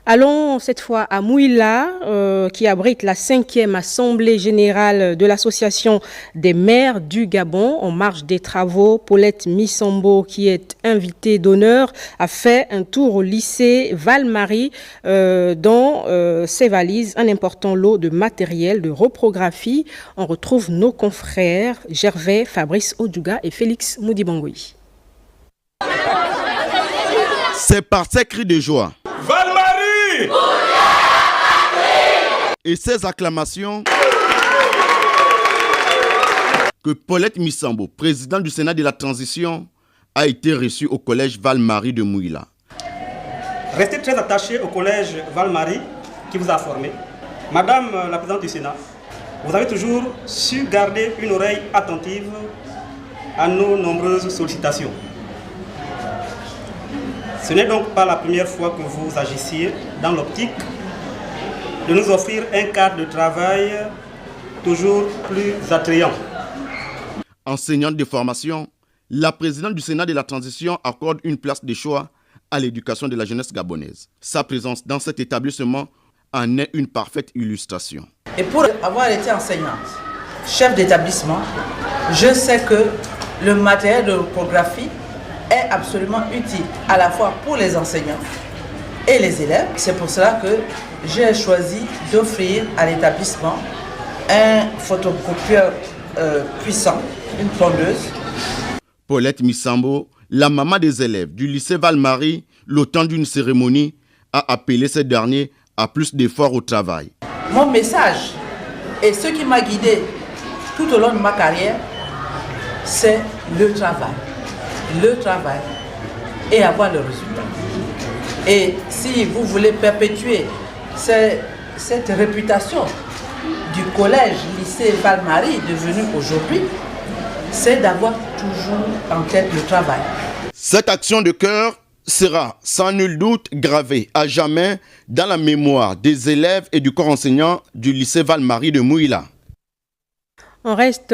Allons cette fois à Mouila, qui abrite la 5e Assemblée générale de l'Association des maires du Gabon. En marge des travaux, Paulette Missambo, qui est invitée d'honneur, a fait un tour au lycée Val-Marie, dans ses valises un important lot de matériel de reprographie. On retrouve nos confrères Gervais, Fabrice Odouga et Félix Moudibangoui. C'est par ces cris de joie Val-Marie et ces acclamations que Paulette Missambo, présidente du Sénat de la Transition, a été reçue au collège Val-Marie de Mouila. Restez très attachés au collège Val-Marie qui vous a formé. Madame la présidente du Sénat, vous avez toujours su garder une oreille attentive à nos nombreuses sollicitations. Ce n'est donc pas la première fois que vous agissiez dans l'optique de nous offrir un cadre de travail toujours plus attrayant. Enseignante de formation, la présidente du Sénat de la Transition accorde une place de choix à l'éducation de la jeunesse gabonaise. Sa présence dans cet établissement en est une parfaite illustration. Et pour avoir été enseignante, chef d'établissement, je sais que le matériel de reprographie est absolument utile à la fois pour les enseignants et les élèves. C'est pour cela que j'ai choisi d'offrir à l'établissement un photocopieur puissant, une tondeuse. Paulette Missambo, la maman des élèves du lycée Val-Marie, le temps d'une cérémonie, a appelé ces derniers à plus d'efforts au travail. Mon message et ce qui m'a guidé tout au long de ma carrière, c'est le travail. Le travail et avoir le résultat. Et si vous voulez perpétuer cette réputation du collège lycée Val-Marie devenu aujourd'hui, c'est d'avoir toujours en tête le travail. Cette action de cœur sera sans nul doute gravée à jamais dans la mémoire des élèves et du corps enseignant du lycée Val-Marie de Mouila. On reste